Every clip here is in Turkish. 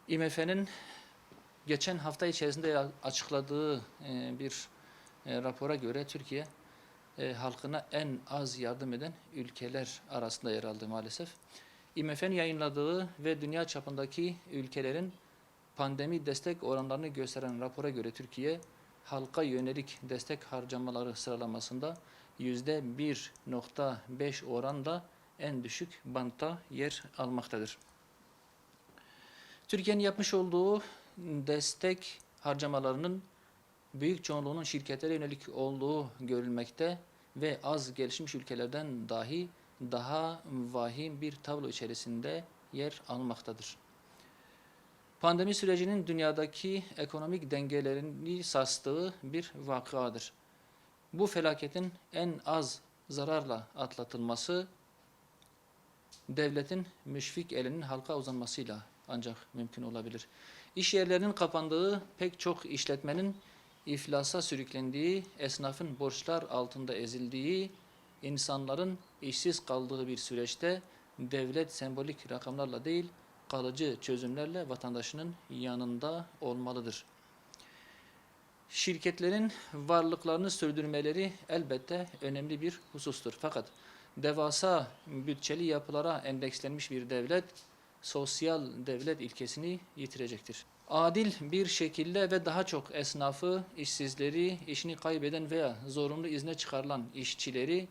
IMF'nin geçen hafta içerisinde açıkladığı bir rapora göre Türkiye halkına en az yardım eden ülkeler arasında yer aldı maalesef. IMF'nin yayınladığı ve dünya çapındaki ülkelerin pandemi destek oranlarını gösteren rapora göre Türkiye, halka yönelik destek harcamaları sıralamasında %1,5 oranla en düşük bantta yer almaktadır. Türkiye'nin yapmış olduğu destek harcamalarının büyük çoğunluğunun şirketlere yönelik olduğu görülmekte ve az gelişmiş ülkelerden dahi daha vahim bir tablo içerisinde yer almaktadır. Pandemi sürecinin dünyadaki ekonomik dengelerini sarstığı bir vakadır. Bu felaketin en az zararla atlatılması, devletin müşfik elinin halka uzanmasıyla ancak mümkün olabilir. İş yerlerinin kapandığı, pek çok işletmenin iflasa sürüklendiği, esnafın borçlar altında ezildiği, insanların işsiz kaldığı bir süreçte devlet sembolik rakamlarla değil, kalıcı çözümlerle vatandaşının yanında olmalıdır. Şirketlerin varlıklarını sürdürmeleri elbette önemli bir husustur. Fakat devasa bütçeli yapılara endekslenmiş bir devlet, sosyal devlet ilkesini yitirecektir. Adil bir şekilde ve daha çok esnafı, işsizleri, işini kaybeden veya zorunlu izne çıkarılan işçileri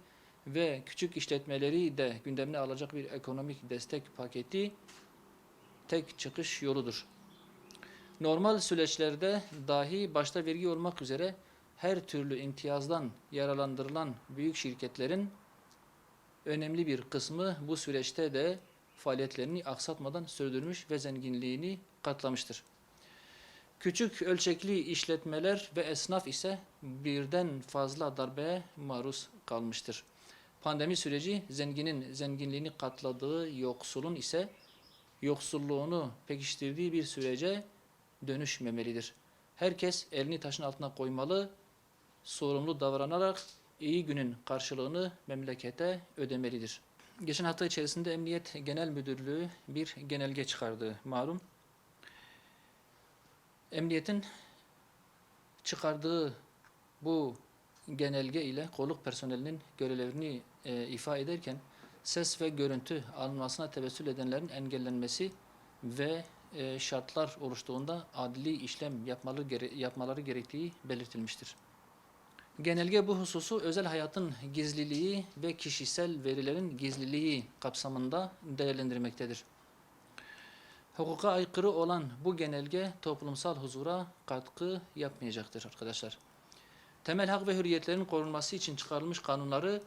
ve küçük işletmeleri de gündemine alacak bir ekonomik destek paketi tek çıkış yoludur. Normal süreçlerde dahi başta vergi olmak üzere her türlü imtiyazdan yararlandırılan büyük şirketlerin önemli bir kısmı bu süreçte de faaliyetlerini aksatmadan sürdürmüş ve zenginliğini katlamıştır. Küçük ölçekli işletmeler ve esnaf ise birden fazla darbeye maruz kalmıştır. Pandemi süreci zenginin zenginliğini katladığı, yoksulun ise yoksulluğunu pekiştirdiği bir sürece dönüşmemelidir. Herkes elini taşın altına koymalı, sorumlu davranarak iyi günün karşılığını memlekete ödemelidir. Geçen hafta içerisinde Emniyet Genel Müdürlüğü bir genelge çıkardı malum. Emniyetin çıkardığı bu genelge ile kolluk personelinin görevlerini ifa ederken ses ve görüntü alınmasına tevessül edenlerin engellenmesi ve şartlar oluştuğunda adli işlem yapmaları gerektiği belirtilmiştir. Genelge bu hususu özel hayatın gizliliği ve kişisel verilerin gizliliği kapsamında değerlendirmektedir. Hukuka aykırı olan bu genelge toplumsal huzura katkı yapmayacaktır arkadaşlar. Temel hak ve hürriyetlerin korunması için çıkarılmış kanunları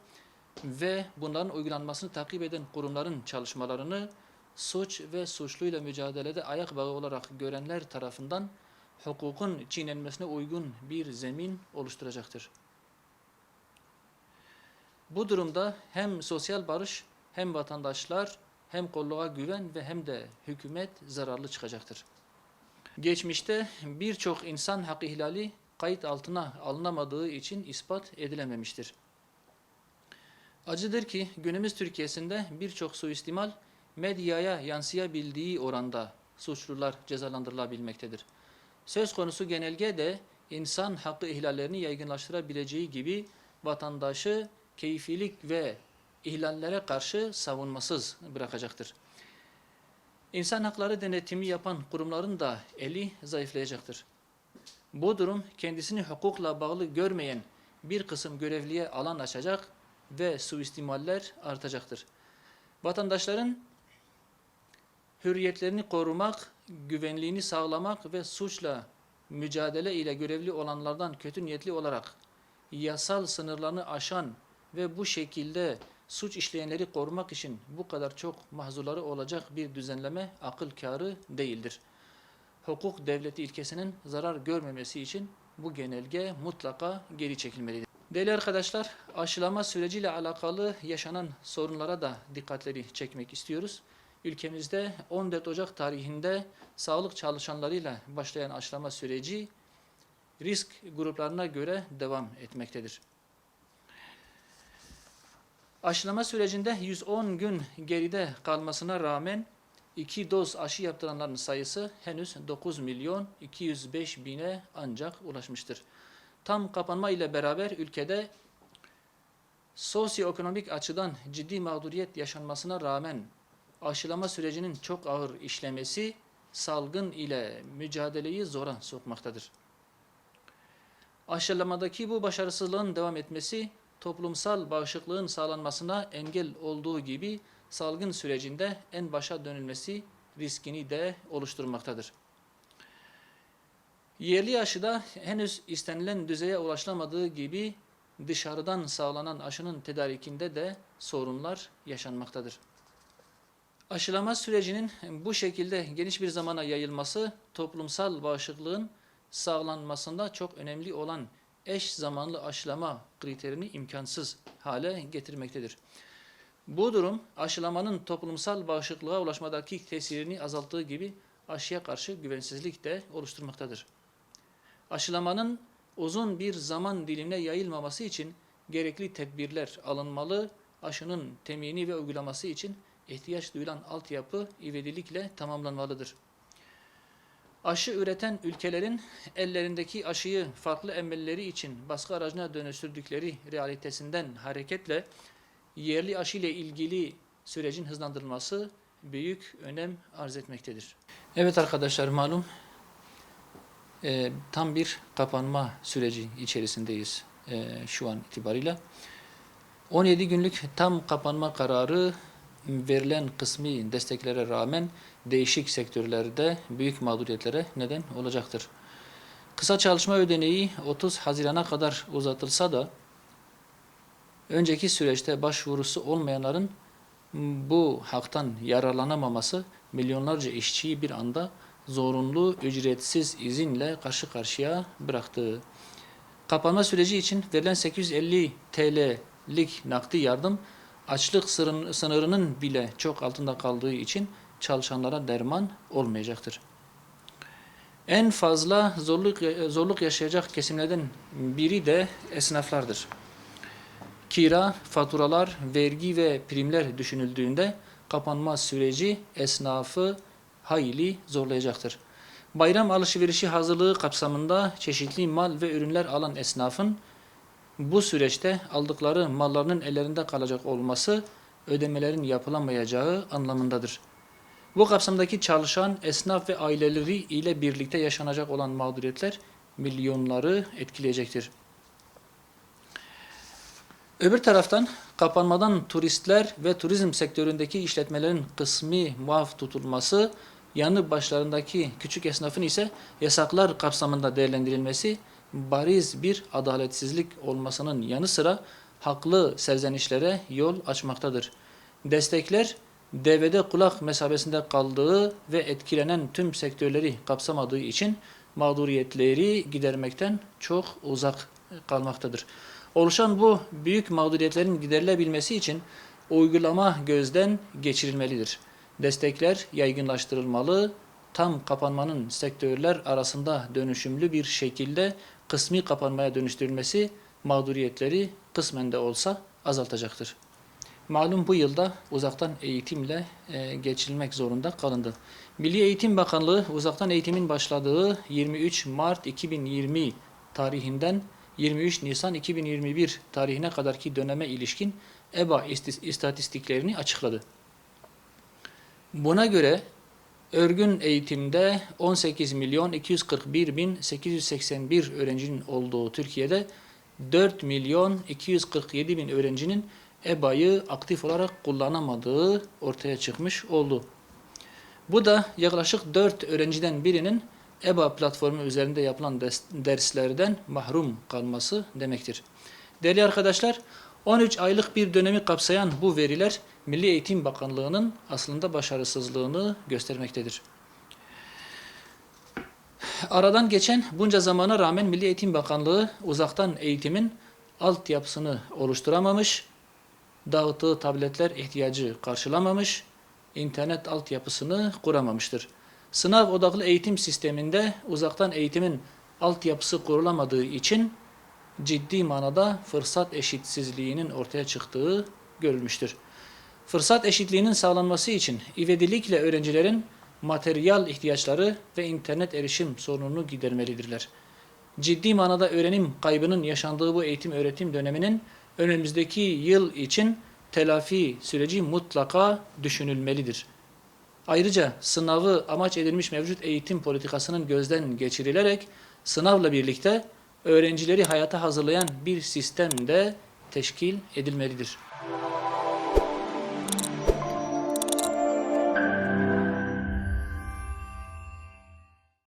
ve bunların uygulanmasını takip eden kurumların çalışmalarını suç ve suçluyla mücadelede ayak bağı olarak görenler tarafından hukukun çiğnenmesine uygun bir zemin oluşturacaktır. Bu durumda hem sosyal barış, hem vatandaşlar, hem kolluğa güven ve hem de hükümet zararlı çıkacaktır. Geçmişte birçok insan hak ihlali kayıt altına alınamadığı için ispat edilememiştir. Acıdır ki günümüz Türkiye'sinde birçok suistimal medyaya yansıyabildiği oranda suçlular cezalandırılabilmektedir. Söz konusu genelge de insan hakkı ihlallerini yaygınlaştırabileceği gibi vatandaşı keyfilik ve ihlallere karşı savunmasız bırakacaktır. İnsan hakları denetimi yapan kurumların da eli zayıflayacaktır. Bu durum kendisini hukukla bağlı görmeyen bir kısım görevliye alan açacak ve suistimaller artacaktır. Vatandaşların hürriyetlerini korumak, güvenliğini sağlamak ve suçla mücadele ile görevli olanlardan kötü niyetli olarak yasal sınırlarını aşan ve bu şekilde suç işleyenleri korumak için bu kadar çok mahzurları olacak bir düzenleme akıl kârı değildir. Hukuk devleti ilkesinin zarar görmemesi için bu genelge mutlaka geri çekilmelidir. Değerli arkadaşlar, aşılama süreciyle alakalı yaşanan sorunlara da dikkatleri çekmek istiyoruz. Ülkemizde 14 Ocak tarihinde sağlık çalışanlarıyla başlayan aşılama süreci risk gruplarına göre devam etmektedir. Aşılama sürecinde 110 gün geride kalmasına rağmen 2 doz aşı yaptıranların sayısı henüz 9 milyon 205 bine ancak ulaşmıştır. Tam kapanma ile beraber ülkede sosyoekonomik açıdan ciddi mağduriyet yaşanmasına rağmen aşılama sürecinin çok ağır işlemesi salgın ile mücadeleyi zora sokmaktadır. Aşılamadaki bu başarısızlığın devam etmesi toplumsal bağışıklığın sağlanmasına engel olduğu gibi salgın sürecinde en başa dönülmesi riskini de oluşturmaktadır. Yerli aşıda henüz istenilen düzeye ulaşılamadığı gibi dışarıdan sağlanan aşının tedarikinde de sorunlar yaşanmaktadır. Aşılama sürecinin bu şekilde geniş bir zamana yayılması toplumsal bağışıklığın sağlanmasında çok önemli olan eş zamanlı aşılama kriterini imkansız hale getirmektedir. Bu durum aşılamanın toplumsal bağışıklığa ulaşmadaki tesirini azalttığı gibi aşıya karşı güvensizlik de oluşturmaktadır. Aşılamanın uzun bir zaman dilimine yayılmaması için gerekli tedbirler alınmalı, aşının temini ve uygulaması için ihtiyaç duyulan altyapı ivedilikle tamamlanmalıdır. Aşı üreten ülkelerin ellerindeki aşıyı farklı emelleri için baskı aracına dönüştürdükleri realitesinden hareketle yerli aşı ile ilgili sürecin hızlandırılması büyük önem arz etmektedir. Evet arkadaşlar, malum tam bir kapanma süreci içerisindeyiz şu an itibariyle. 17 günlük tam kapanma kararı verilen kısmi desteklere rağmen değişik sektörlerde büyük mağduriyetlere neden olacaktır. Kısa çalışma ödeneği 30 Haziran'a kadar uzatılsa da önceki süreçte başvurusu olmayanların bu haktan yararlanamaması milyonlarca işçiyi bir anda zorunlu ücretsiz izinle karşı karşıya bıraktı. Kapanma süreci için verilen 850 TL'lik nakdi yardım açlık sınırının bile çok altında kaldığı için çalışanlara derman olmayacaktır. En fazla zorluk yaşayacak kesimlerden biri de esnaflardır. Kira, faturalar, vergi ve primler düşünüldüğünde kapanma süreci esnafı hayli zorlayacaktır. Bayram alışverişi hazırlığı kapsamında çeşitli mal ve ürünler alan esnafın bu süreçte aldıkları mallarının ellerinde kalacak olması ödemelerin yapılamayacağı anlamındadır. Bu kapsamdaki çalışan esnaf ve aileleri ile birlikte yaşanacak olan mağduriyetler milyonları etkileyecektir. Öbür taraftan kapanmadan turistler ve turizm sektöründeki işletmelerin kısmi muaf tutulması, yanı başlarındaki küçük esnafın ise yasaklar kapsamında değerlendirilmesi bariz bir adaletsizlik olmasının yanı sıra haklı serzenişlere yol açmaktadır. Destekler devrede kulak mesafesinde kaldığı ve etkilenen tüm sektörleri kapsamadığı için mağduriyetleri gidermekten çok uzak kalmaktadır. Oluşan bu büyük mağduriyetlerin giderilebilmesi için uygulama gözden geçirilmelidir. Destekler yaygınlaştırılmalı, tam kapanmanın sektörler arasında dönüşümlü bir şekilde kısmi kapanmaya dönüştürülmesi mağduriyetleri kısmen de olsa azaltacaktır. Malum bu yılda uzaktan eğitimle geçirilmek zorunda kalındı. Milli Eğitim Bakanlığı uzaktan eğitimin başladığı 23 Mart 2020 tarihinden 23 Nisan 2021 tarihine kadarki döneme ilişkin EBA istatistiklerini açıkladı. Buna göre örgün eğitimde 18 milyon 241 bin 881 öğrencinin olduğu Türkiye'de 4 milyon 247 bin öğrencinin EBA'yı aktif olarak kullanamadığı ortaya çıkmış oldu. Bu da yaklaşık 4 öğrenciden birinin EBA platformu üzerinde yapılan derslerden mahrum kalması demektir. Değerli arkadaşlar, 13 aylık bir dönemi kapsayan bu veriler Milli Eğitim Bakanlığı'nın aslında başarısızlığını göstermektedir. Aradan geçen bunca zamana rağmen Milli Eğitim Bakanlığı uzaktan eğitimin altyapısını oluşturamamış, dağıttığı tabletler ihtiyacı karşılamamış, internet altyapısını kuramamıştır. Sınav odaklı eğitim sisteminde uzaktan eğitimin altyapısı kurulamadığı için ciddi manada fırsat eşitsizliğinin ortaya çıktığı görülmüştür. Fırsat eşitliğinin sağlanması için ivedilikle öğrencilerin materyal ihtiyaçları ve internet erişim sorununu gidermelidirler. Ciddi manada öğrenim kaybının yaşandığı bu eğitim öğretim döneminin önümüzdeki yıl için telafi süreci mutlaka düşünülmelidir. Ayrıca sınavı amaç edilmiş mevcut eğitim politikasının gözden geçirilerek sınavla birlikte öğrencileri hayata hazırlayan bir sistem de teşkil edilmelidir.